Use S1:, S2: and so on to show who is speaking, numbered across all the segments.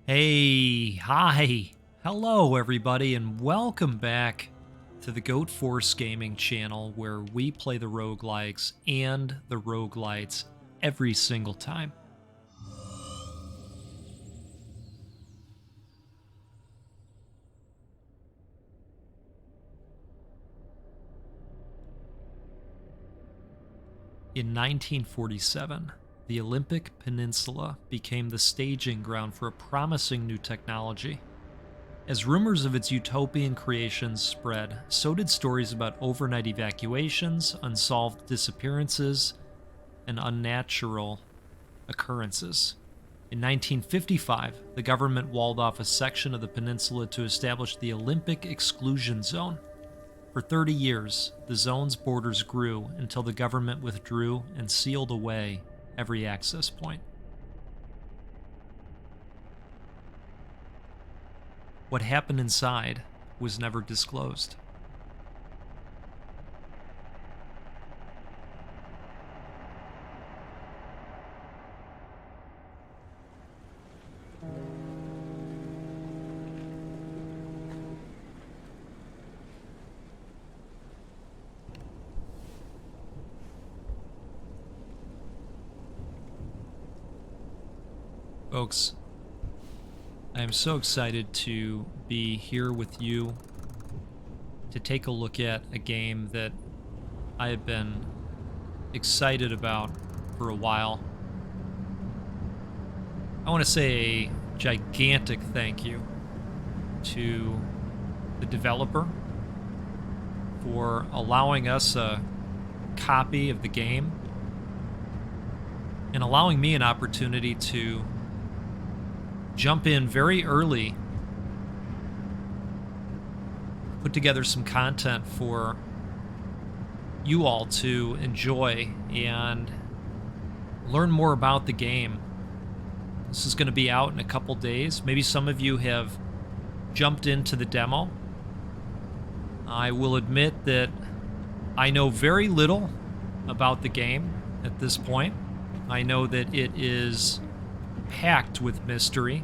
S1: Hey, hi, hello everybody, and welcome back to the Goat Force Gaming channel where we play the roguelikes and the roguelites every single time. In 1947, the Olympic Peninsula became the staging ground for a promising new technology. As rumors of its utopian creations spread, so did stories about overnight evacuations, unsolved disappearances, and unnatural occurrences. In 1955, the government walled off a section of the peninsula to establish the Olympic Exclusion Zone. For 30 years, the zone's borders grew until the government withdrew and sealed away every access point. What happened inside was never disclosed. Folks, I am so excited to be here with you to take a look at a game that I have been excited about for a while. I want to say a gigantic thank you to the developer for allowing us a copy of the game and allowing me an opportunity to jump in very early, put together some content for you all to enjoy and learn more about the game. This is going to be out in a couple days. Maybe some of you have jumped into the demo. I will admit that I know very little about the game at this point. I know that it is packed with mystery.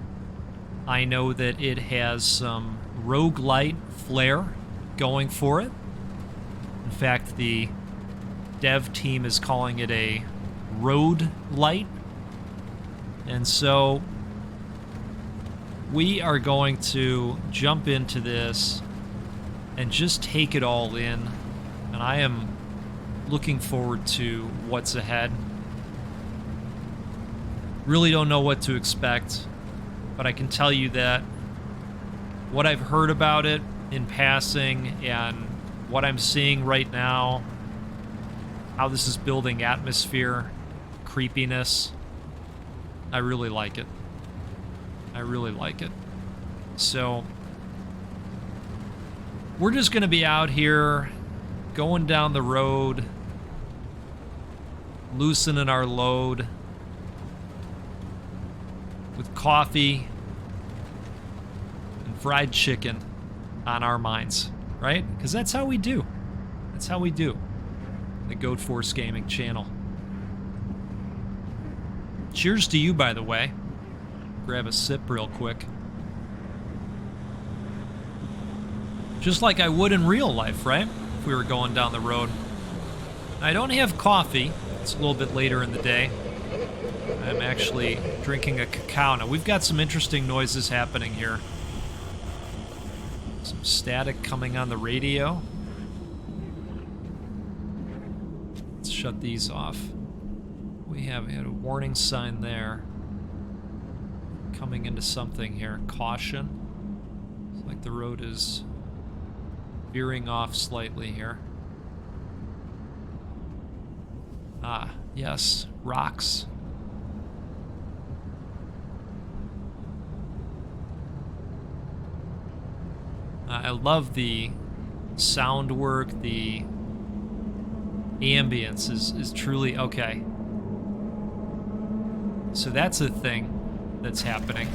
S1: I know that it has some roguelite flair going for it. In fact, the dev team is calling it a road-lite. And so we are going to jump into this and just take it all in. And I am looking forward to what's ahead. Really don't know what to expect, but I can tell you that what I've heard about it in passing and what I'm seeing right now, how this is building atmosphere, creepiness, I really like it. I really like it. So we're just going to be out here going down the road, loosening our load, with coffee and fried chicken on our minds, right? Because that's how we do. That's how we do. The Goat Force Gaming channel. Cheers to you, by the way. Grab a sip real quick. Just like I would in real life, right? If we were going down the road. I don't have coffee. It's a little bit later in the day. I'm actually drinking a cacao. Now, we've got some interesting noises happening here. Some static coming on the radio. Let's shut these off. We had a warning sign there. Coming into something here. Caution. It's like the road is veering off slightly here. Ah, yes. Rocks. I love the sound work, the ambience is truly okay. So that's a thing that's happening.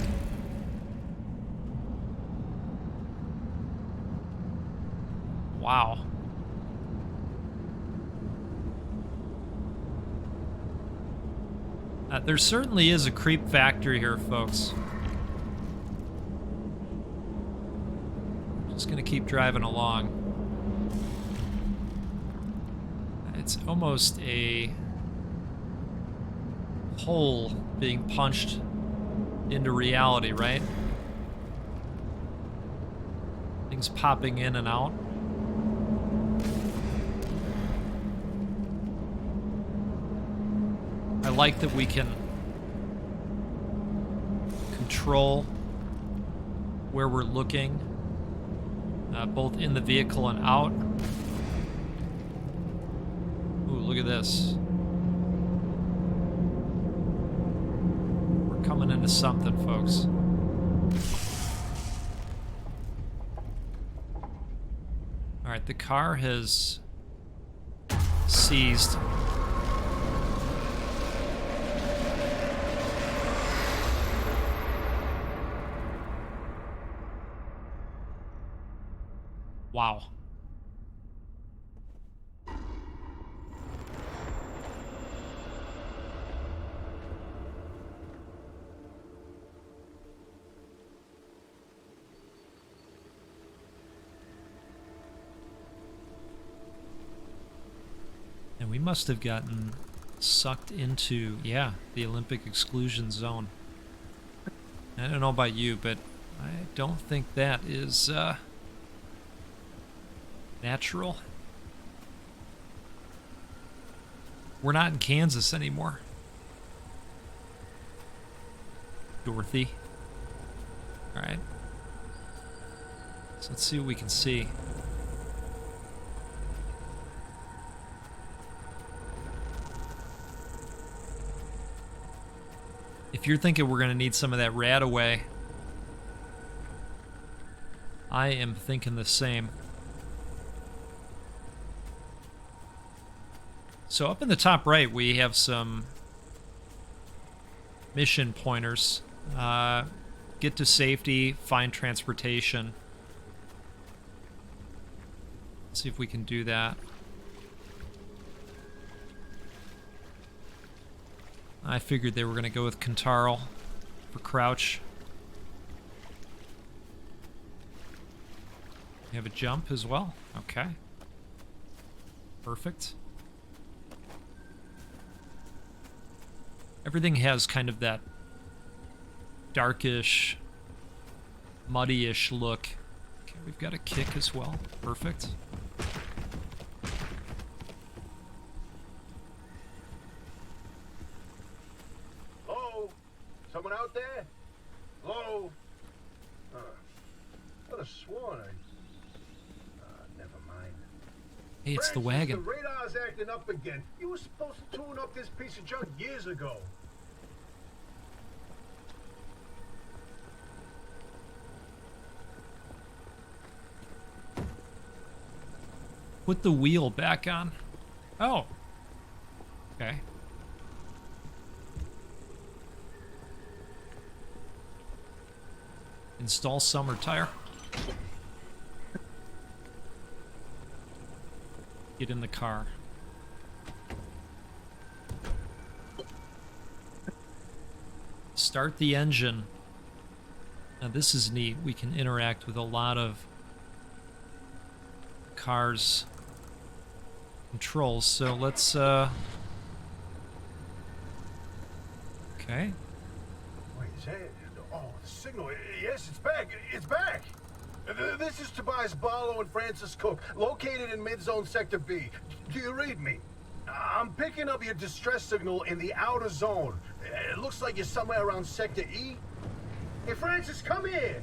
S1: Wow. There certainly is a creep factor here, folks. Just gonna keep driving along. It's almost a hole being punched into reality, right? Things popping in and out. I like that we can control where we're looking, both in the vehicle and out. Ooh, look at this. We're coming into something, folks. All right, the car has seized. Wow. And we must have gotten sucked into, yeah, the Olympic Exclusion Zone. I don't know about you, but I don't think that is, natural. We're not in Kansas anymore. Dorothy. Alright. So let's see what we can see. If you're thinking we're going to need some of that rat away, I am thinking the same. So up in the top right, we have some mission pointers. Get to safety, find transportation. Let's see if we can do that. I figured they were going to go with Kentaro for crouch. You have a jump as well? Okay. Perfect. Everything has kind of that darkish, muddy-ish look. Okay, we've got a kick as well. Perfect.
S2: Hello? Someone out there? Hello? Could have sworn never mind.
S1: Hey, it's the
S2: Francis,
S1: wagon.
S2: The radar's acting up again. You were supposed to tune up this piece of junk years ago.
S1: Put the wheel back on. Oh. Okay. Install summer tire. Get in the car. Start the engine. Now this is neat. We can interact with a lot of cars' controls. So let's okay.
S2: Wait, is that... Oh, the signal. Yes, it's back. It's back. This is Tobias Barlow and Francis Cook, located in mid-zone Sector B. Do you read me? I'm picking up your distress signal in the outer zone. It looks like you're somewhere around Sector E. Hey, Francis, come here.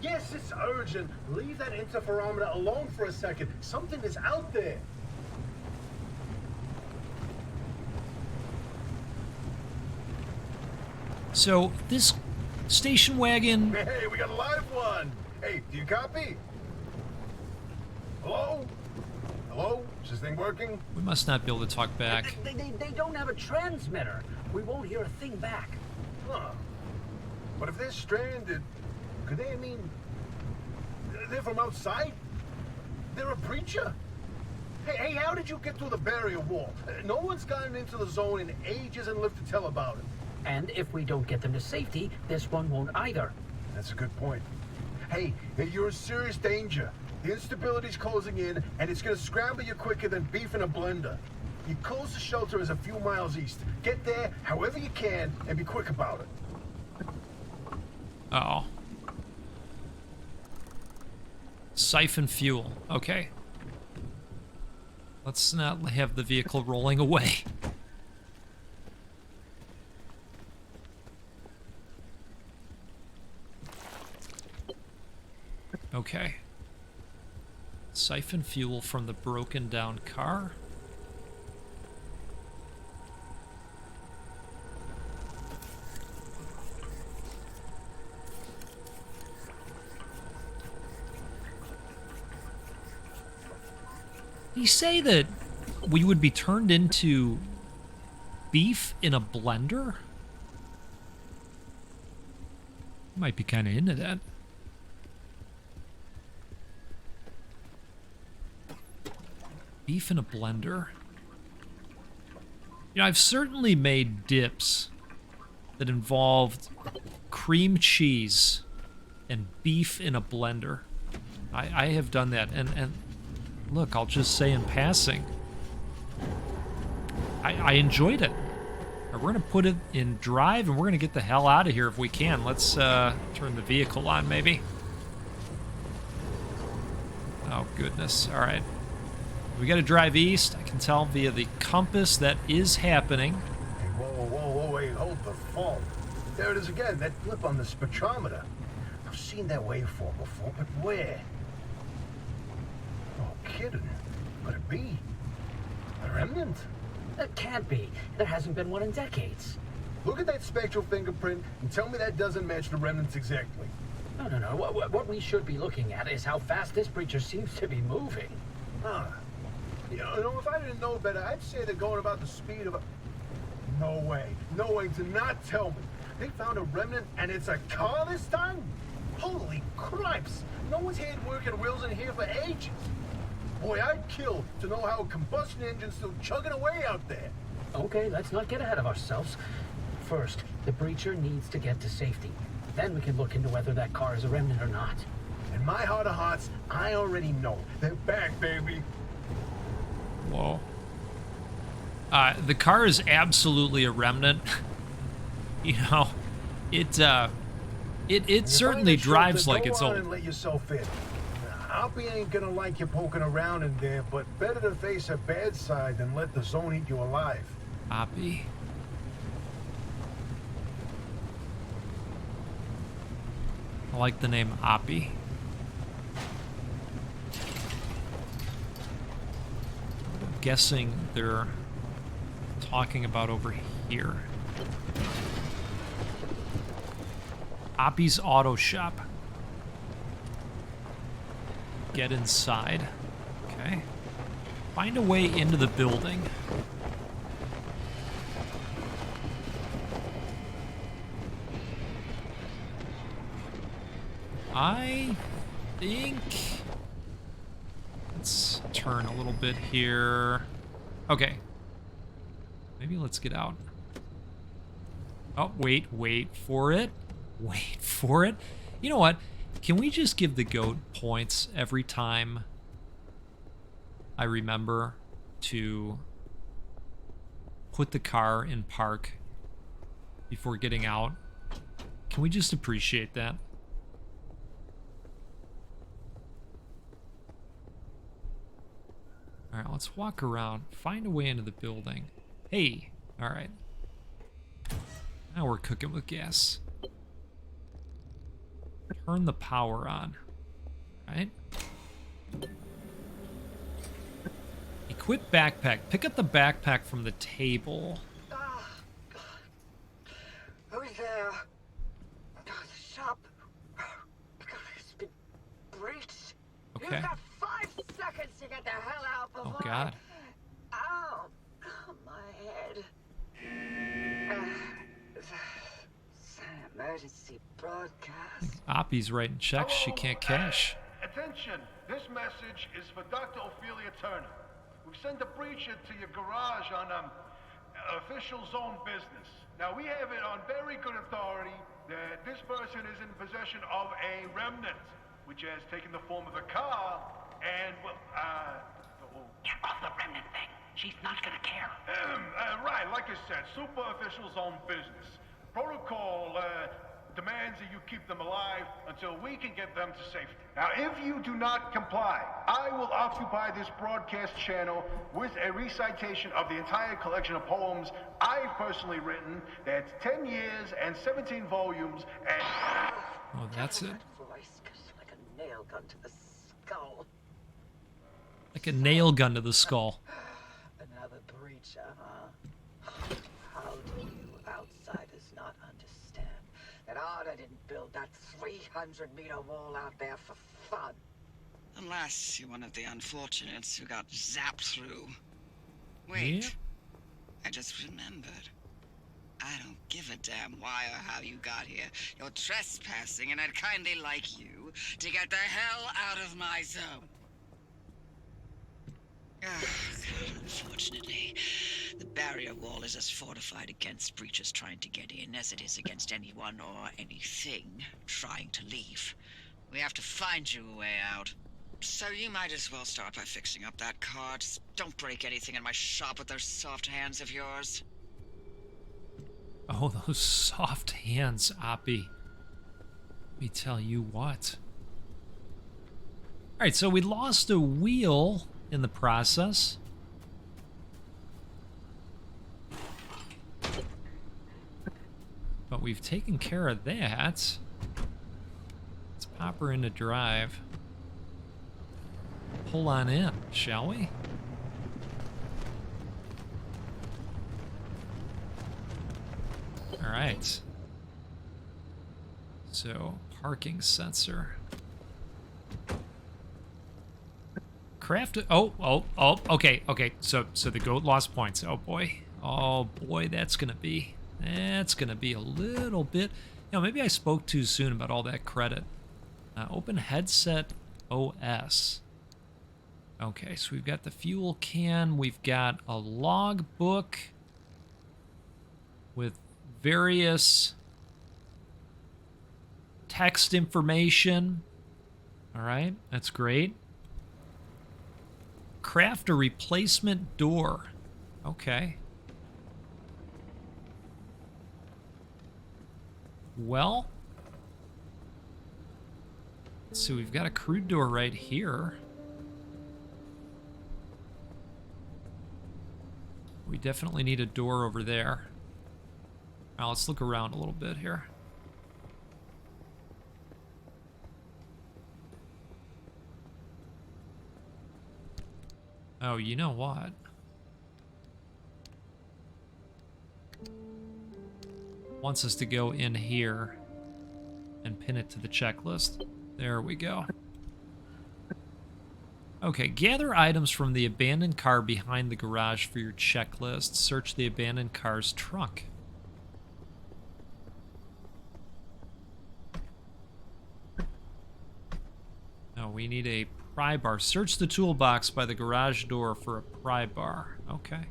S2: Yes, it's urgent. Leave that interferometer alone for a second. Something is out there.
S1: So this station wagon.
S2: Hey, we got a live one. Hey, do you copy? Hello? Hello? Is this thing working?
S1: We must not be able to talk back.
S3: They don't have a transmitter. We won't hear a thing back.
S2: Huh. But if they're stranded, could they, they're from outside? They're a preacher? Hey, how did you get through the barrier wall? No one's gotten into the zone in ages and lived to tell about it.
S3: And if we don't get them to safety, this one won't either.
S2: That's a good point. Hey, you're in serious danger. The instability's closing in, and it's gonna scramble you quicker than beef in a blender. Your closest shelter is a few miles east. Get there however you can, and be quick about it.
S1: Uh-oh. Siphon fuel. Okay. Let's not have the vehicle rolling away. Okay. Siphon fuel from the broken down car. Did he say that we would be turned into beef in a blender? Might be kind of into that. Beef in a blender. You know, I've certainly made dips that involved cream cheese and beef in a blender. I have done that, and look, I'll just say in passing, I enjoyed it. We're going to put it in drive, and we're going to get the hell out of here if we can. Let's turn the vehicle on, maybe. Oh, goodness. All right. We got to drive east. I can tell via the compass that is happening.
S2: Hey, whoa, wait, hold the phone. There it is again, that blip on the spectrometer. I've seen that waveform before, but where? Oh, kidding. Could it be? A remnant?
S3: It can't be. There hasn't been one in decades.
S2: Look at that spectral fingerprint and tell me that doesn't match the remnants exactly.
S3: No. What we should be looking at is how fast this creature seems to be moving.
S2: Huh. You know, if I didn't know better, I'd say they're going about the speed of a... No way. Do not tell me. They found a remnant and it's a car this time? Holy cripes. No one's had working wheels in here for ages. Boy, I'd kill to know how a combustion engine's still chugging away out there.
S3: Okay, let's not get ahead of ourselves. First, the breacher needs to get to safety. Then we can look into whether that car is a remnant or not.
S2: In my heart of hearts, I already know. They're back, baby.
S1: Whoa. The car is absolutely a remnant. You know, it certainly drives like it's old.
S2: And let yourself in. Oppie ain't gonna like you poking around in there, but better to face a bad side than let the zone eat you alive.
S1: Oppie. I like the name Oppie. I'm guessing they're talking about over here. Oppie's Auto Shop. Get inside. Okay. Find a way into the building. I think... Let's turn a little bit here. Okay. Maybe let's get out. Oh, wait for it. Wait for it. You know what? Can we just give the goat points every time I remember to put the car in park before getting out? Can we just appreciate that? All right, let's walk around. Find a way into the building. Hey, all right. Now we're cooking with gas. Turn the power on. Right? Equip backpack. Pick up the backpack from the table.
S3: Who's there? The shop. It's been breached.
S1: Okay.
S3: You've got 5 seconds to get the hell out before.
S1: Oh God.
S3: Ow! My head. It's an emergency broadcast.
S1: Oppie's writing checks she can't cash.
S2: Attention! This message is for Dr. Ophelia Turner. We've sent a breacher to your garage on official zone business. Now we have it on very good authority that this person is in possession of a remnant, which has taken the form of a car, and, well,
S3: Get off the remnant thing. She's not gonna care.
S2: Right, like I said, super officials own business. Protocol, demands that you keep them alive until we can get them to safety. Now, if you do not comply, I will occupy this broadcast channel with a recitation of the entire collection of poems I've personally written. That's 10 years and 17 volumes, and...
S1: Oh, that's it.
S4: Voice goes like a nail gun to the skull.
S1: Like a nail gun to the skull.
S4: Another breacher, huh? How do you outsiders not understand that Arda didn't build that 300-meter wall out there for fun?
S5: Unless you're one of the unfortunates who got zapped through. Wait,
S1: Yeah.
S5: I just remembered. I don't give a damn why or how you got here. You're trespassing, and I'd kindly like you to get the hell out of my zone. Unfortunately, the barrier wall is as fortified against breaches trying to get in as it is against anyone or anything trying to leave. We have to find you a way out. So you might as well start by fixing up that car. Just don't break anything in my shop with those soft hands of yours.
S1: Oh, those soft hands, Oppie. Let me tell you what. Alright, so we lost a wheel in the process. But we've taken care of that. Let's pop her into drive. Pull on in, shall we? Alright. So, parking sensor. Craft. Okay. So the goat lost points. Oh boy, that's gonna be a little bit. You know, maybe I spoke too soon about all that credit. Open headset OS. Okay, so we've got the fuel can. We've got a log book with various text information. All right, that's great. Craft a replacement door. Okay. Well, let's see, we've got a crude door right here. We definitely need a door over there. Now let's look around a little bit here. Oh, you know what? Wants us to go in here and pin it to the checklist. There we go. Okay, gather items from the abandoned car behind the garage for your checklist. Search the abandoned car's trunk. No, we need a pry bar. Search the toolbox by the garage door for a pry bar. Okay.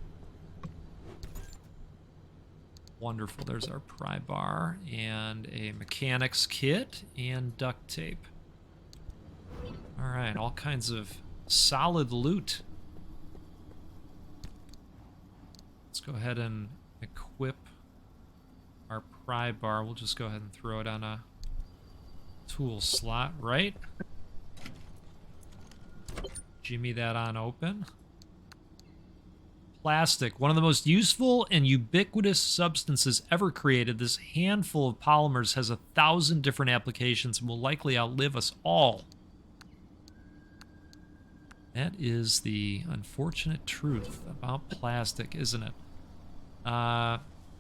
S1: Wonderful. There's our pry bar and a mechanic's kit and duct tape. All right, all kinds of solid loot. Let's go ahead and equip our pry bar. We'll just go ahead and throw it on a tool slot, right? Jimmy that on open. Plastic, one of the most useful and ubiquitous substances ever created. This handful of polymers has 1,000 different applications and will likely outlive us all. That is the unfortunate truth about plastic, isn't it? All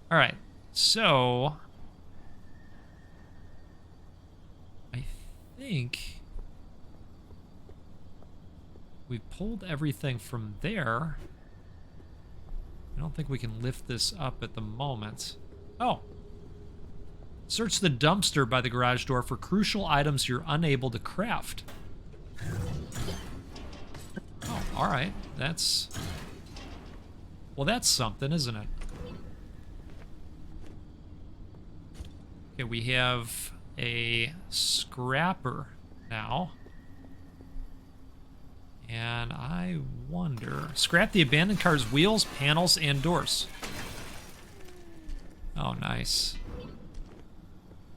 S1: right, so I think we've pulled everything from there. I don't think we can lift this up at the moment. Oh. Search the dumpster by the garage door for crucial items you're unable to craft. Oh, all right. That's... well, that's something, isn't it? Okay, we have a scrapper now. And I wonder... Scrap the abandoned car's wheels, panels, and doors. Oh, nice.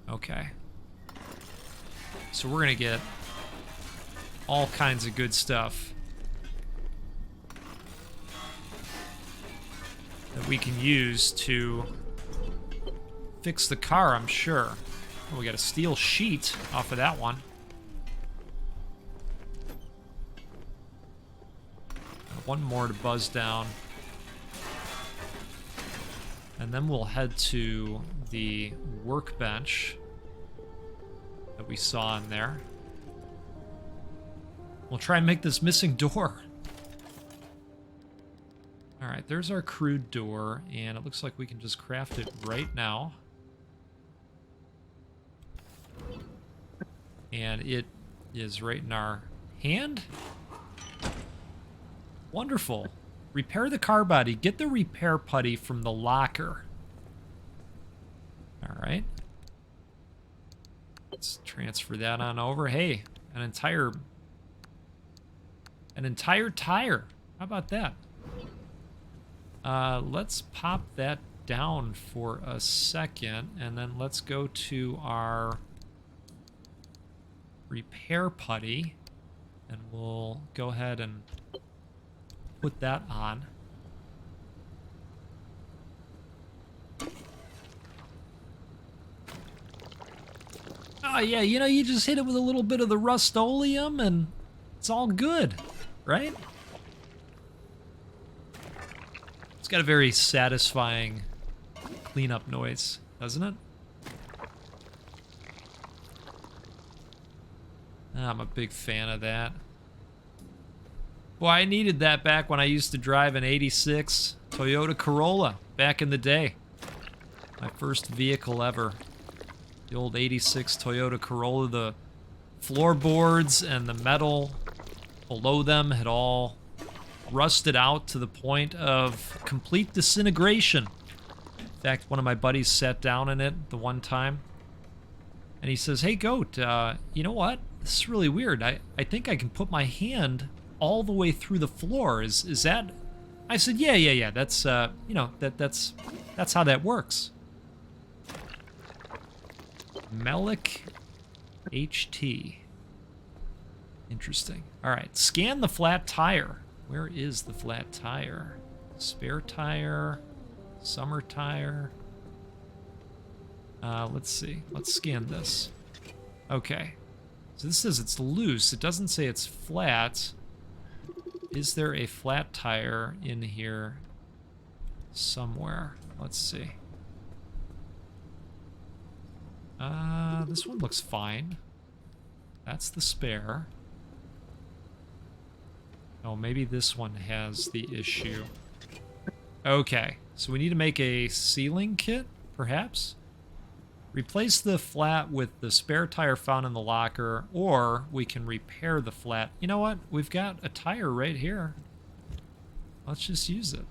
S1: Okay. So we're going to get all kinds of good stuff that we can use to fix the car, I'm sure. Oh, we got a steel sheet off of that one. One more to buzz down. And then we'll head to the workbench that we saw in there. We'll try and make this missing door. Alright, there's our crude door, and it looks like we can just craft it right now. And it is right in our hand. Wonderful. Repair the car body. Get the repair putty from the locker. Alright. Let's transfer that on over. Hey, an entire tire. How about that? Let's pop that down for a second, and then let's go to our repair putty, and we'll go ahead and put that on. Oh yeah, you know, you just hit it with a little bit of the Rust-Oleum and it's all good, right? It's got a very satisfying cleanup noise, doesn't it? I'm a big fan of that. Boy, I needed that back when I used to drive an '86 Toyota Corolla back in the day. My first vehicle ever. The old '86 Toyota Corolla. The floorboards and the metal below them had all rusted out to the point of complete disintegration. In fact, one of my buddies sat down in it the one time, and he says, "Hey, Goat, you know what? This is really weird. I think I can put my hand all the way through the floor. Is that?" I said, yeah. That's you know, that's how that works. Melik HT. Interesting. All right, scan the flat tire. Where is the flat tire? Spare tire, summer tire. Let's see. Let's scan this. Okay. So this says it's loose. It doesn't say it's flat. Is there a flat tire in here somewhere? Let's see. This one looks fine. That's the spare. Oh, maybe this one has the issue. Okay, so we need to make a sealing kit, perhaps? Replace the flat with the spare tire found in the locker, or we can repair the flat. You know what? We've got a tire right here. Let's just use it.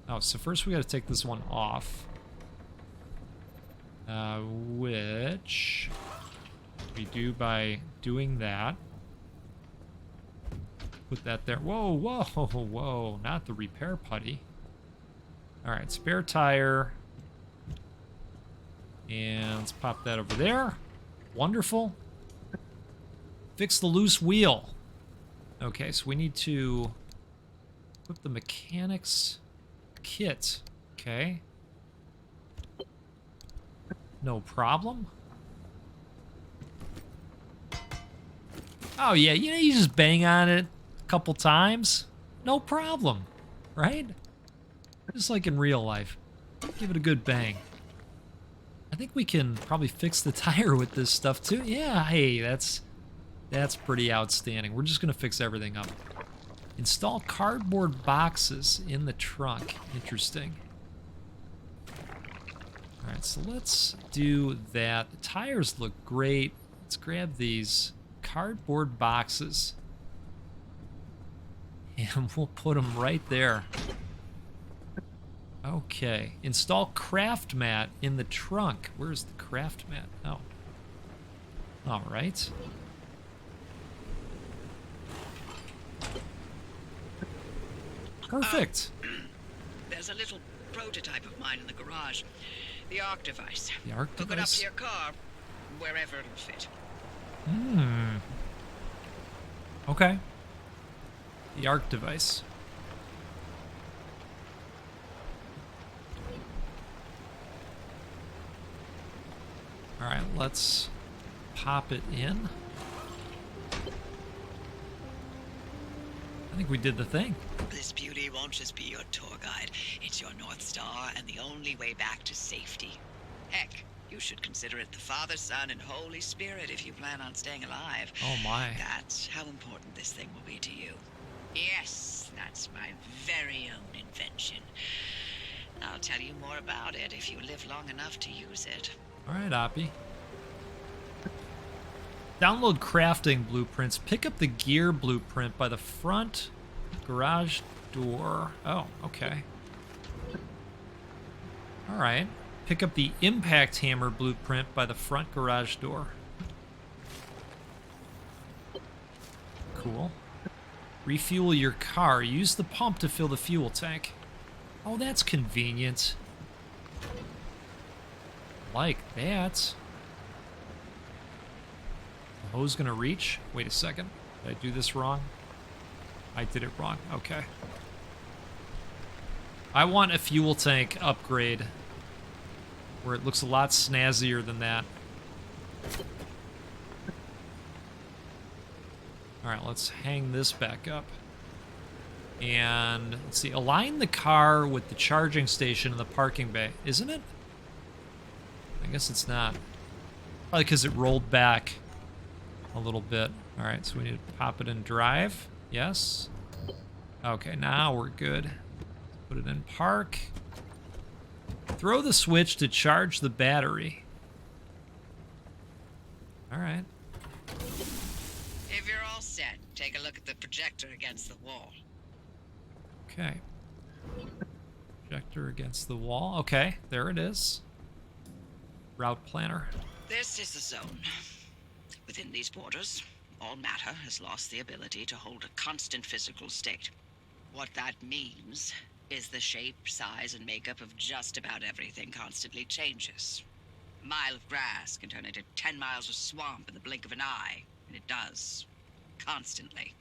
S1: Oh, so first we got to take this one off. Which we do by doing that. Put that there. Whoa, not the repair putty. Alright, spare tire. And let's pop that over there. Wonderful. Fix the loose wheel. Okay, so we need to equip the mechanics kit. Okay. No problem. Oh yeah, you know, you just bang on it a couple times. No problem, right? Just like in real life. Give it a good bang. I think we can probably fix the tire with this stuff too. Yeah, hey, that's pretty outstanding. We're just gonna fix everything up. Install cardboard boxes in the trunk. Interesting. Alright, so let's do that. The tires look great. Let's grab these cardboard boxes. And we'll put them right there. Okay. Install craft mat in the trunk. Where's the craft mat? Oh. All right. Perfect.
S5: There's a little prototype of mine in the garage. The arc device.
S1: The arc
S5: Hook it up
S1: device?
S5: to your car, wherever it'll fit.
S1: Hmm. Okay. The arc device. All right, let's pop it in. I think we did the thing.
S5: This beauty won't just be your tour guide. It's your North Star and the only way back to safety. Heck, you should consider it the Father, Son, and Holy Spirit if you plan on staying alive.
S1: Oh my.
S5: That's how important this thing will be to you. Yes, that's my very own invention. I'll tell you more about it if you live long enough to use it.
S1: All right, Oppie. Download crafting blueprints. Pick up the gear blueprint by the front garage door. Oh, okay. All right. Pick up the impact hammer blueprint by the front garage door. Cool. Refuel your car. Use the pump to fill the fuel tank. Oh, that's convenient. Like that. The hose gonna reach? Wait a second. Did I do this wrong? I did it wrong. Okay. I want a fuel tank upgrade where it looks a lot snazzier than that. Alright, let's hang this back up. And let's see, align the car with the charging station in the parking bay. Isn't it? I guess it's not. Probably because it rolled back a little bit. Alright, so we need to pop it in drive. Yes. Okay, now we're good. Put it in park. Throw the switch to charge the battery. Alright.
S5: If you're all set, take a look at the projector against the wall.
S1: Okay. Projector against the wall. Okay, there it is. Route planner.
S5: This is the zone. Within these borders, all matter has lost the ability to hold a constant physical state. What that means is the shape, size, and makeup of just about everything constantly changes. A mile of grass can turn into 10 miles of swamp in the blink of an eye, and it does. Constantly.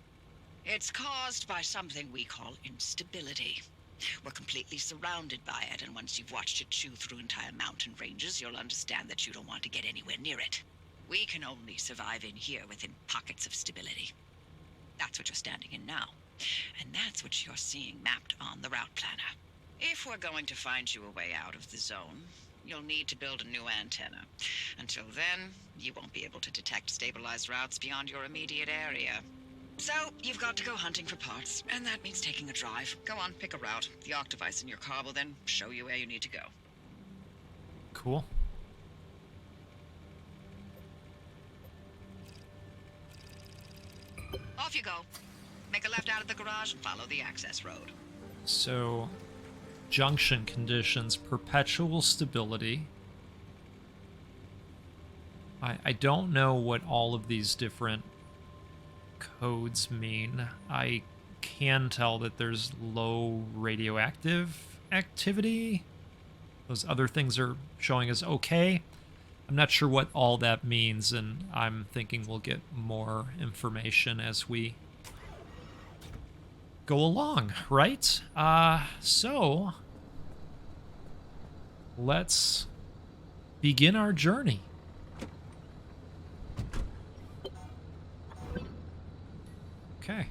S5: It's caused by something we call instability. We're completely surrounded by it, and once you've watched it chew through entire mountain ranges, you'll understand that you don't want to get anywhere near it. We can only survive in here within pockets of stability. That's what you're standing in now. And that's what you're seeing mapped on the route planner. If we're going to find you a way out of the zone, you'll need to build a new antenna. Until then, you won't be able to detect stabilized routes beyond your immediate area. So, you've got to go hunting for parts, and that means taking a drive. Go on, pick a route. The arc device in your car will then show you where you need to go.
S1: Cool.
S5: Off you go. Make a left out of the garage and follow the access road.
S1: So, junction conditions, perpetual stability. I don't know what all of these different codes mean. I can tell that there's low radioactive activity. Those other things are showing as okay. I'm not sure what all that means, and I'm thinking we'll get more information as we go along, right? So let's begin our journey. Okay.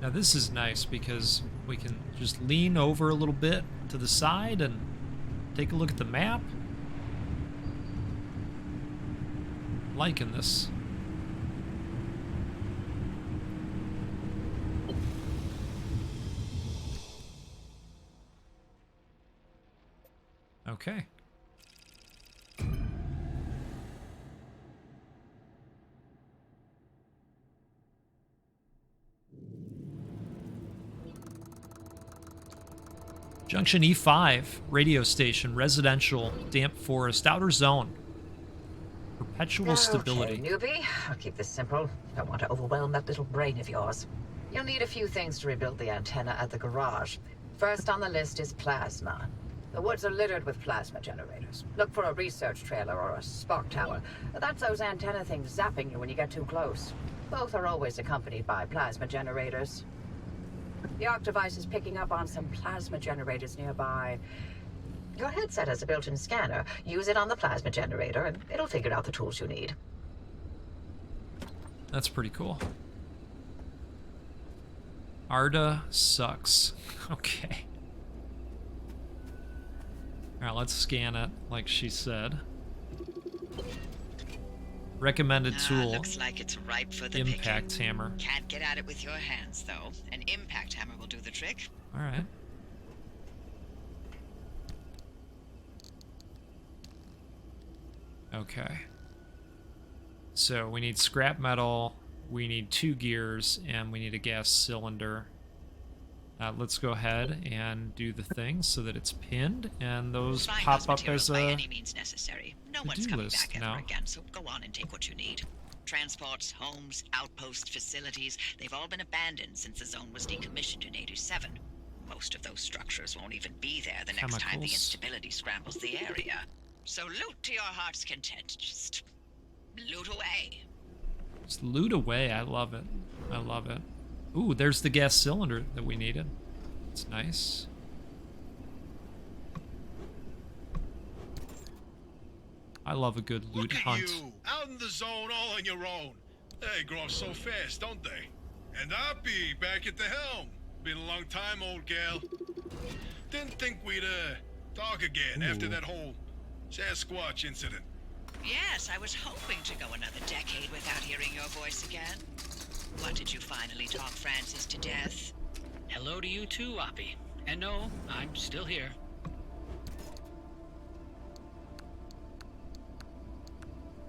S1: Now this is nice because we can just lean over a little bit to the side and take a look at the map. Liking this. Okay. Junction E5, radio station, residential, damp forest, outer zone. Perpetual stability.
S4: Okay, newbie. I'll keep this simple. Don't want to overwhelm that little brain of yours. You'll need a few things to rebuild the antenna at the garage. First on the list is plasma. The woods are littered with plasma generators. Look for a research trailer or a spark tower. That's those antenna things zapping you when you get too close. Both are always accompanied by plasma generators. The ARC device is picking up on some plasma generators nearby. Your headset has a built-in scanner. Use it on the plasma generator, and it'll figure out the tools you need.
S1: That's pretty cool. Arda sucks. Okay. Alright, let's scan it like she said. Recommended tool.
S5: Looks like it's ripe for the
S1: impact
S5: picking.
S1: hammer.
S5: Can't get at it with your hands, though. An impact hammer will do the trick.
S1: Alright. Okay. So we need scrap metal, we need 2 gears, and we need a gas cylinder. Let's go ahead and do the thing so that it's pinned, and those
S5: Find
S1: pop
S5: those
S1: up
S5: materials
S1: as
S5: by
S1: a
S5: any means necessary. No one's
S1: to-do
S5: coming
S1: list
S5: back
S1: now.
S5: ever again, so go on and take what you need. Transports, homes, outposts, facilities, they've all been abandoned since the zone was decommissioned in 87. Most of those structures won't even be there the next time the
S1: Chemicals.
S5: instability scrambles the area. So loot to your heart's content. Just loot away.
S1: Just loot away. I love it. I love it. Ooh, there's the gas cylinder that we needed. It's nice. I love a good loot
S2: Look at
S1: hunt.
S2: you, out in the zone all on your own. They grow up so fast, don't they? And I'll be back at the helm. Been a long time, old gal. Didn't think we'd, talk again after that whole Sasquatch incident.
S5: Yes, I was hoping to go another decade without hearing your voice again. What, did you finally talk Francis to death?
S3: Hello to you too, Oppie. And no, I'm still here.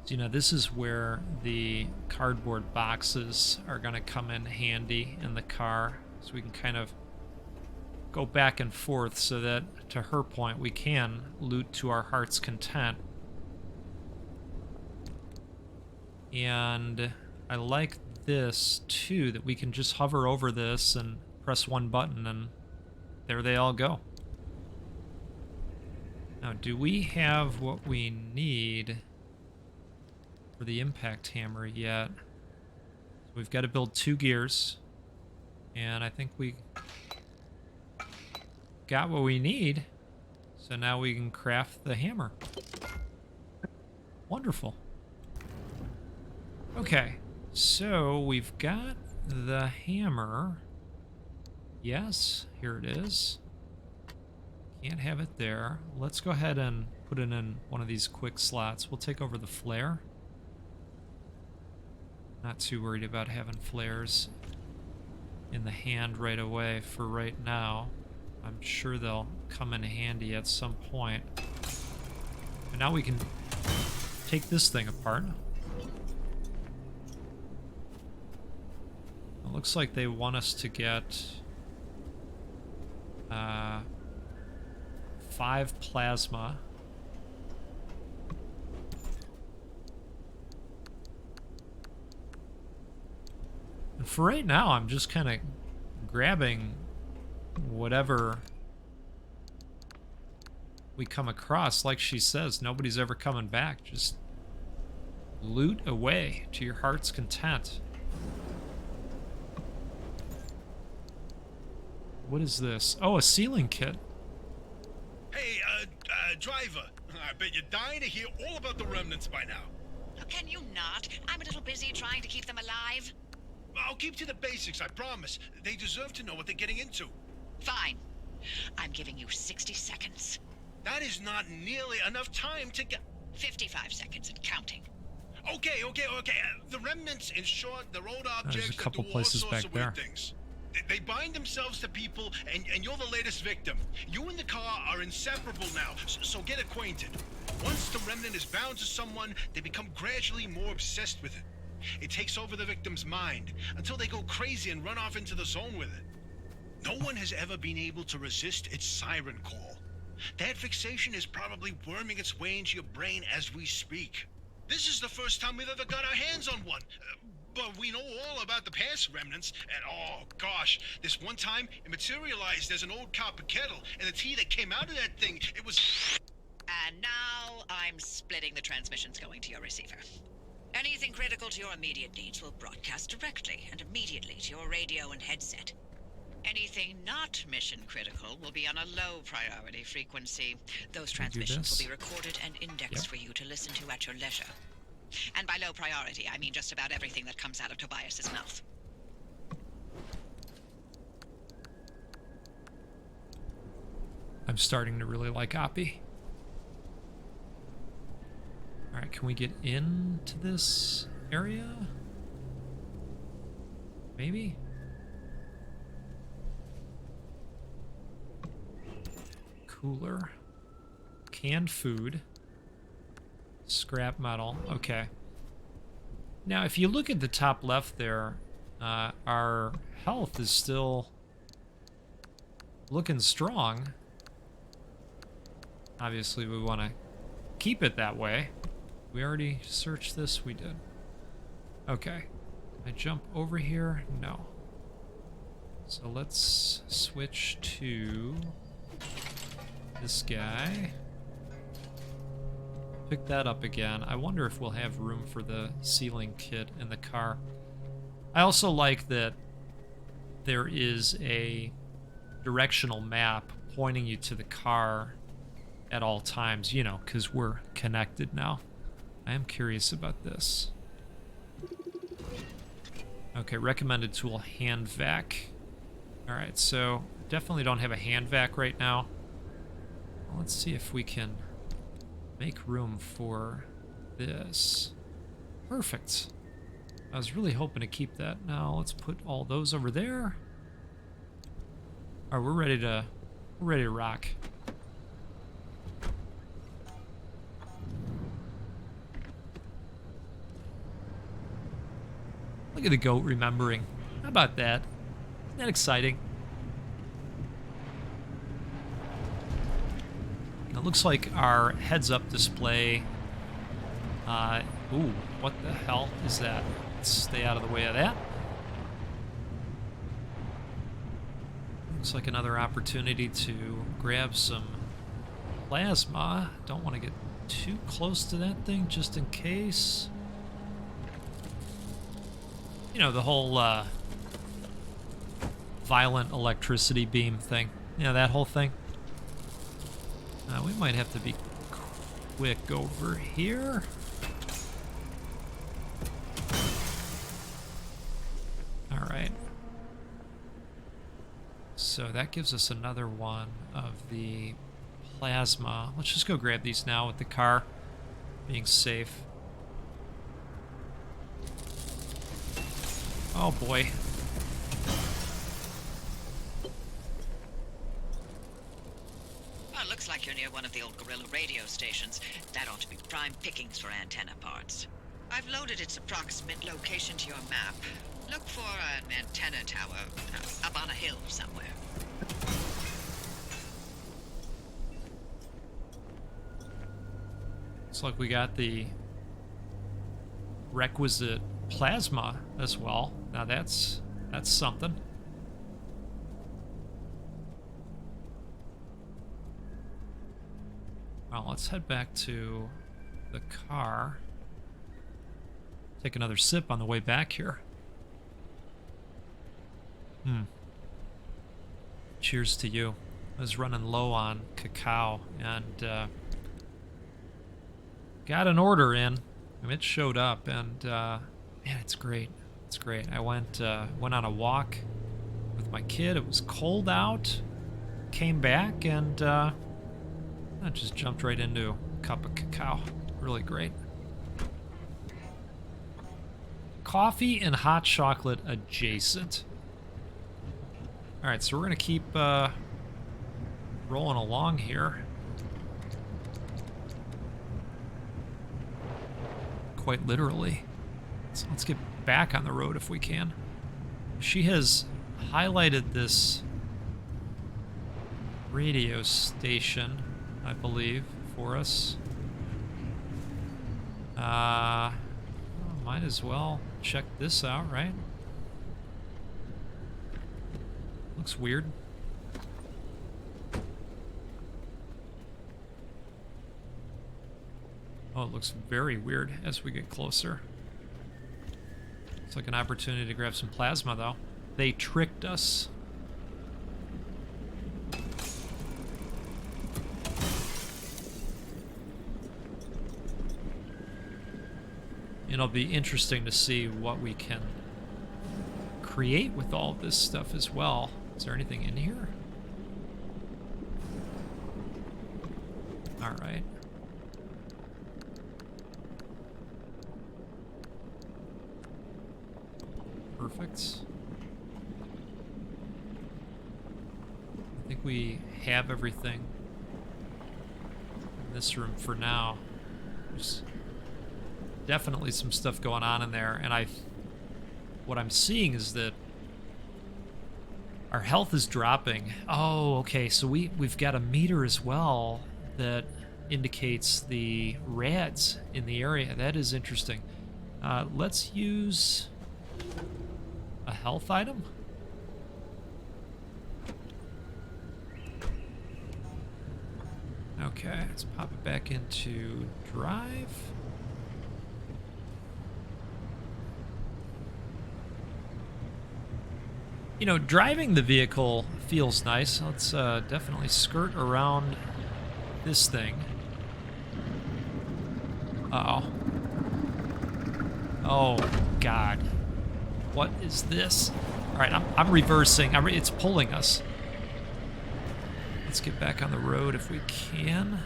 S1: So, you know, this is where the cardboard boxes are going to come in handy in the car. So we can kind of go back and forth so that, to her point, we can loot to our heart's content. And I like this, too, that we can just hover over this and press one button, and there they all go. Now, do we have what we need for the impact hammer yet? So we've got to build 2 gears, and I think we got what we need. So now we can craft the hammer. Wonderful. Okay, so we've got the hammer. Yes, here it is. Can't have it there. Let's go ahead and put it in one of these quick slots. We'll take over the flare. Not too worried about having flares in the hand right away for right now. I'm sure they'll come in handy at some point. And now we can take this thing apart. It looks like they want us to get 5 plasma. And for right now, I'm just kind of grabbing whatever we come across. Like she says, nobody's ever coming back. Just loot away to your heart's content. What is this? Oh, a sealing kit.
S2: Hey, driver, I bet you're dying to hear all about the remnants by now.
S5: Can you not? I'm a little busy trying to keep them alive.
S2: I'll keep to the basics, I promise. They deserve to know what they're getting into.
S5: Fine. I'm giving you 60 seconds.
S2: That is not nearly enough time to get...
S5: 55 seconds and counting.
S2: Okay. The remnants, in short, they're old objects
S1: a couple
S2: that do
S1: places
S2: all sorts
S1: back
S2: of weird
S1: there.
S2: things. They bind themselves to people, and you're the latest victim. You and the car are inseparable now, so get acquainted. Once the remnant is bound to someone, they become gradually more obsessed with it. It takes over the victim's mind, until they go crazy and run off into the zone with it.
S6: No one has ever been able to resist its siren call. That fixation is probably worming its way into your brain as we speak. This is the first time we've ever got our hands on one. But we know all about the past remnants, and oh gosh, this one time it materialized as an old copper kettle, and the tea that came out of that thing, it was...
S5: And now I'm splitting the transmissions going to your receiver. Anything critical to your immediate needs will broadcast directly and immediately to your radio and headset. Anything not mission critical will be on a low priority frequency. Those transmissions will be recorded and indexed for you to listen to at your leisure. And by low priority, I mean just about everything that comes out of Tobias's mouth.
S1: I'm starting to really like Oppie. Alright, can we get into this area? Maybe? Cooler. Canned food. Scrap metal. Okay. Now, if you look at the top left there, our health is still looking strong. Obviously, we want to keep it that way. We already searched this? We did. Okay. I jump over here? No. So let's switch to this guy. Pick that up again. I wonder if we'll have room for the ceiling kit in the car. I also like that there is a directional map pointing you to the car at all times, you know, because we're connected now. I am curious about this. Okay, recommended tool, hand vac. Alright, so definitely don't have a hand vac right now. Well, let's see if we can make room for this. Perfect. I was really hoping to keep that. Now let's put all those over there. Alright, we're ready to rock. Look at the goat remembering. How about that? Isn't that exciting? It looks like our heads-up display... ooh, what the hell is that? Let's stay out of the way of that. Looks like another opportunity to grab some plasma. Don't want to get too close to that thing, just in case. You know, the whole violent electricity beam thing. You know, that whole thing. We might have to be quick over here. Alright. So that gives us another one of the plasma. Let's just go grab these now with the car being safe. Oh boy.
S5: Well, it looks like you're near one of the old guerrilla radio stations. That ought to be prime pickings for antenna parts. I've loaded its approximate location to your map. Look for an antenna tower up on a hill somewhere.
S1: Looks like we got the requisite plasma as well. Now that's something. Well, let's head back to the car. Take another sip on the way back here. Cheers to you. I was running low on cacao and got an order in. It showed up and man, it's great. It's great. I went on a walk with my kid. It was cold out. Came back and I just jumped right into a cup of cacao. Really great. Coffee and hot chocolate adjacent. Alright, so we're going to keep rolling along here. Quite literally. So let's get back on the road if we can. She has highlighted this radio station, I believe, for us. Well, might as well check this out, right? Looks weird. Oh, it looks very weird as we get closer. It's like an opportunity to grab some plasma, though. They tricked us. It'll be interesting to see what we can create with all this stuff as well. Is there anything in here? All right. Perfect. I think we have everything in this room for now. There's definitely some stuff going on in there, and what I'm seeing is that our health is dropping. Oh, okay, so we've got a meter as well that indicates the rads in the area. That is interesting. Let's use a health item. Okay, let's pop it back into drive. You know, driving the vehicle feels nice. Let's definitely skirt around this thing. Uh-oh. Oh, God. What is this? All right, I'm reversing. It's pulling us. Let's get back on the road if we can.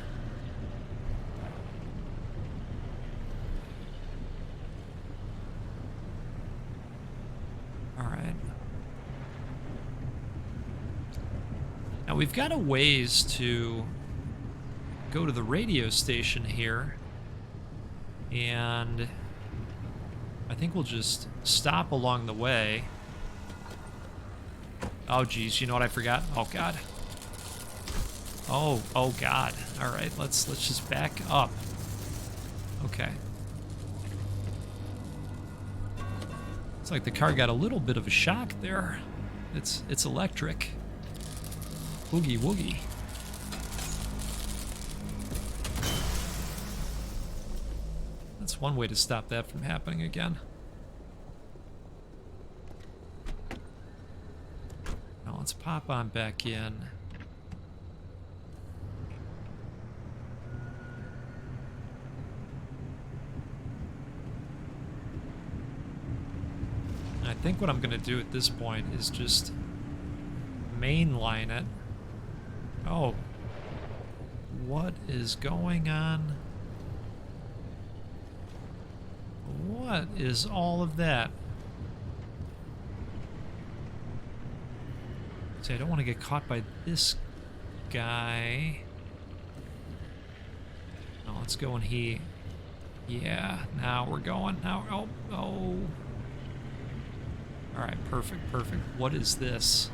S1: All right. Now we've got a ways to go to the radio station here, and I think we'll just stop along the way. Oh geez, you know what I forgot? Oh God. Oh God. All right, let's just back up. Okay. It's like the car got a little bit of a shock there. It's electric. Boogie woogie. That's one way to stop that from happening again. Now let's pop on back in. I think what I'm going to do at this point is just mainline it. Oh, what is going on? What is all of that? See, I don't want to get caught by this guy. No, let's go in here. Yeah, now we're going. Now, oh. All right, perfect. What is this?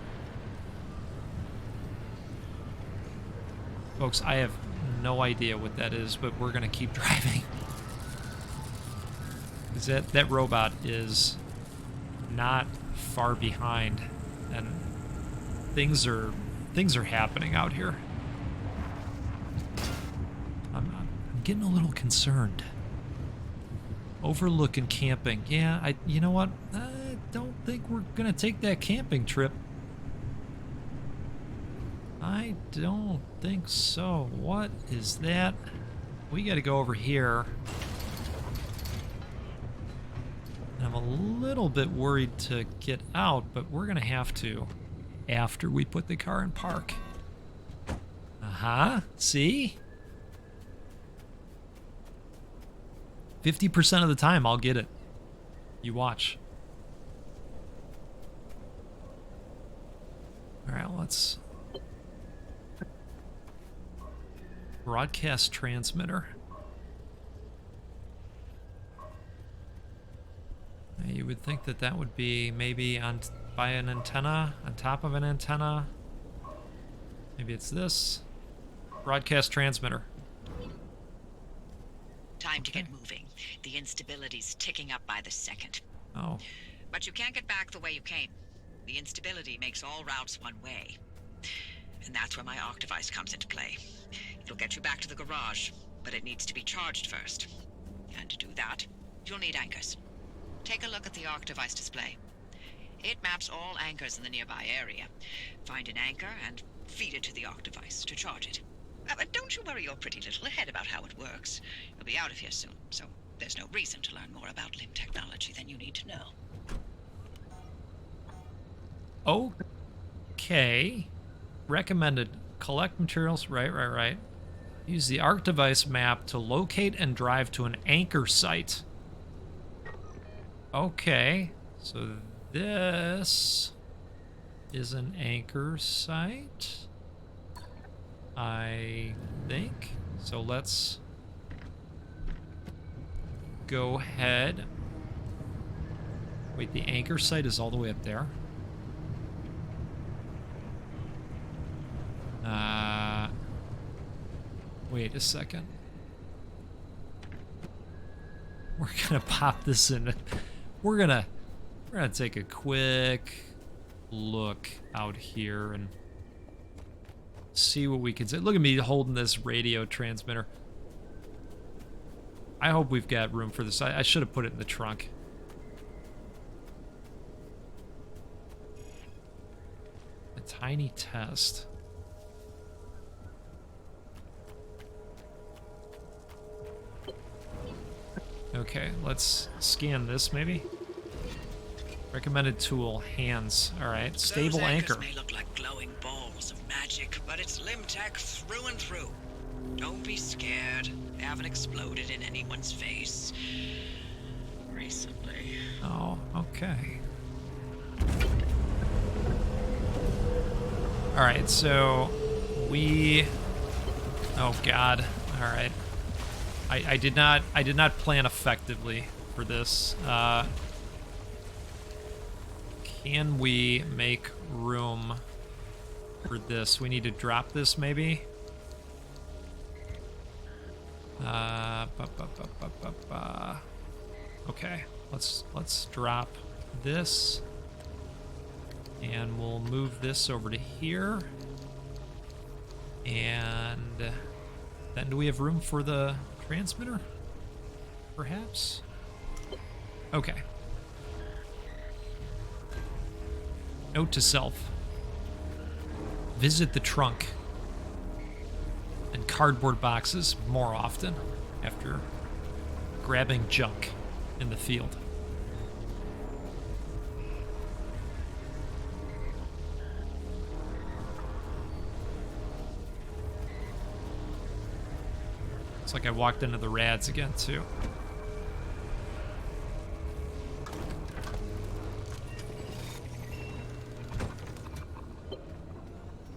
S1: Folks, I have no idea what that is, but we're gonna keep driving. Because that robot is not far behind, and things are happening out here. I'm getting a little concerned. Overlooking camping. Yeah, you know what? I don't think we're gonna take that camping trip. I don't think so. What is that? We gotta go over here. I'm a little bit worried to get out, but we're gonna have to after we put the car in park. See? 50% of the time I'll get it. You watch. Alright, let's... Broadcast transmitter. Now, you would think that would be maybe by an antenna, on top of an antenna. Maybe it's this. Broadcast transmitter.
S5: Time to get moving. The instability's ticking up by the second.
S1: Oh.
S5: But you can't get back the way you came. The instability makes all routes one way. And that's where my arc device comes into play. It'll get you back to the garage, but it needs to be charged first. And to do that, you'll need anchors. Take a look at the arc device display. It maps all anchors in the nearby area. Find an anchor and feed it to the arc device to charge it. But don't you worry your pretty little head about how it works. You'll be out of here soon, so there's no reason to learn more about limb technology than you need to know.
S1: Okay. Recommended. Collect materials. Right. Use the arc device map to locate and drive to an anchor site. Okay. So this is an anchor site, I think. So let's go ahead. Wait, the anchor site is all the way up there? Wait a second. We're gonna pop this in. We're gonna take a quick look out here and see what we can say. Look at me holding this radio transmitter. I hope we've got room for this. I should have put it in the trunk. A tiny test. Okay, let's scan this maybe. Recommended tool, hands. All right, stable anchor.
S5: Those anchors may look like glowing balls of magic, but it's limb tech through and through. Don't be scared. They haven't exploded in anyone's face recently.
S1: Oh, okay. All right, so we. Oh God. All right. I did not plan effectively for this. Can we make room for this? We need to drop this maybe. Okay, let's drop this, and we'll move this over to here. And then do we have room for the transmitter? Perhaps? Okay. Note to self. Visit the trunk and cardboard boxes more often after grabbing junk in the field. It's like I walked into the rads again, too.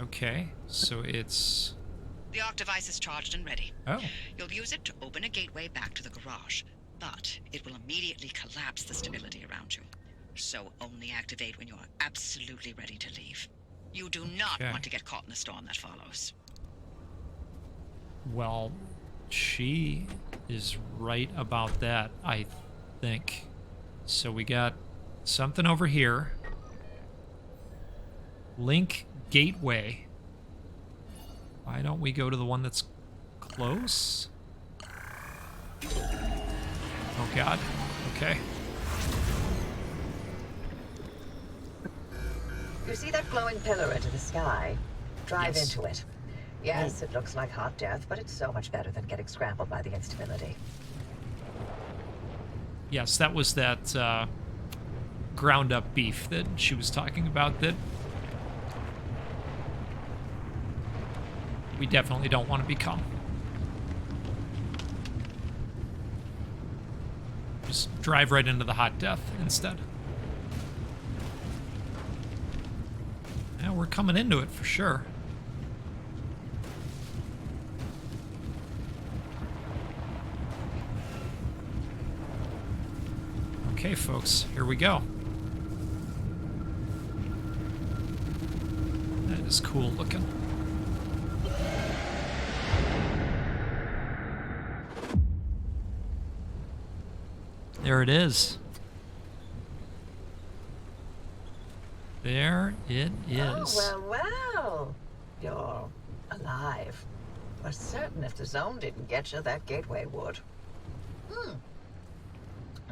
S1: Okay, so it's...
S5: The arc device is charged and ready.
S1: Oh.
S5: You'll use it to open a gateway back to the garage, but it will immediately collapse the stability around you. So only activate when you're absolutely ready to leave. You do not want to get caught in the storm that follows.
S1: Well, she is right about that, I think. So we got something over here. Link gateway. Why don't we go to the one that's close? Oh God. Okay.
S4: You see that glowing pillar into the sky? Drive
S1: Yes.
S4: into it. Yes, it looks like hot death, but it's so much better than getting scrambled by the instability.
S1: Yes, that was that ground up beef that she was talking about that we definitely don't want to become. Just drive right into the hot death instead. Yeah, we're coming into it for sure. Okay, folks, here we go. That is cool looking. There it is. There it is.
S4: Oh, well. You're alive. For certain if the zone didn't get you, that gateway would.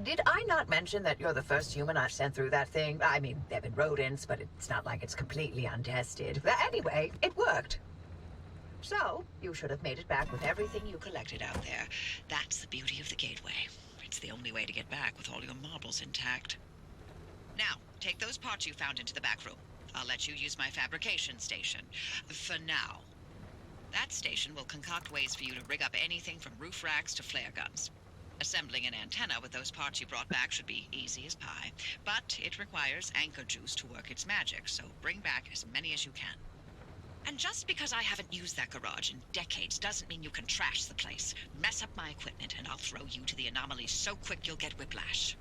S4: Did I not mention that you're the first human I've sent through that thing? I mean, they've been rodents, but it's not like it's completely untested. But anyway, it worked. So, you should have made it back with everything you collected out there.
S5: That's the beauty of the gateway. It's the only way to get back with all your marbles intact. Now, take those parts you found into the back room. I'll let you use my fabrication station. For now. That station will concoct ways for you to rig up anything from roof racks to flare guns. Assembling an antenna with those parts you brought back should be easy as pie, but it requires anchor juice to work its magic, so bring back as many as you can. And just because I haven't used that garage in decades doesn't mean you can trash the place. Mess up my equipment and I'll throw you to the anomalies so quick you'll get whiplash.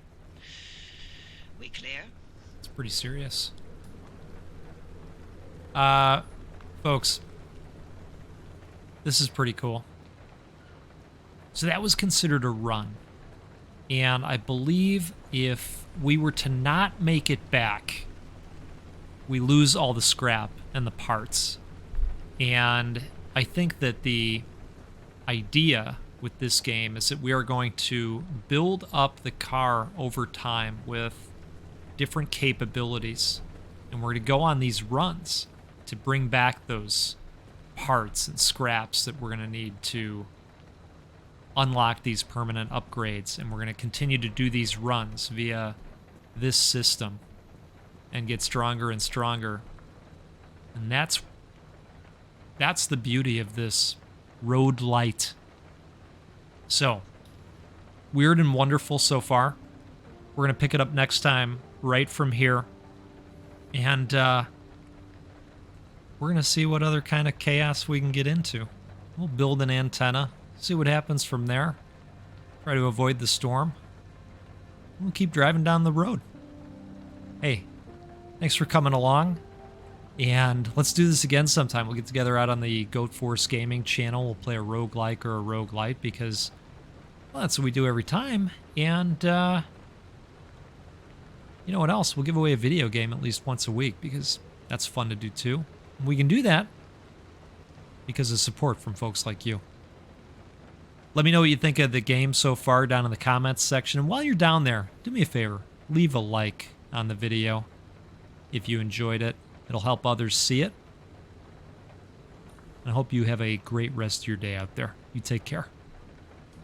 S5: We clear?
S1: It's pretty serious. Folks, this is pretty cool. So that was considered a run. And I believe if we were to not make it back, we lose all the scrap and the parts. And I think that the idea with this game is that we are going to build up the car over time with different capabilities. And we're going to go on these runs to bring back those parts and scraps that we're going to need to unlock these permanent upgrades, and we're going to continue to do these runs via this system and get stronger and stronger. And that's the beauty of this road-lite. So, weird and wonderful so far. We're going to pick it up next time right from here. And we're going to see what other kind of chaos we can get into. We'll build an antenna. See what happens from there. Try to avoid the storm. We'll keep driving down the road. Hey, thanks for coming along. And let's do this again sometime. We'll get together out on the Goat Force Gaming channel. We'll play a roguelike or a roguelite because, well, that's what we do every time. And, you know what else? We'll give away a video game at least once a week because that's fun to do too. And we can do that because of support from folks like you. Let me know what you think of the game so far down in the comments section. And while you're down there, do me a favor. Leave a like on the video if you enjoyed it. It'll help others see it. And I hope you have a great rest of your day out there. You take care.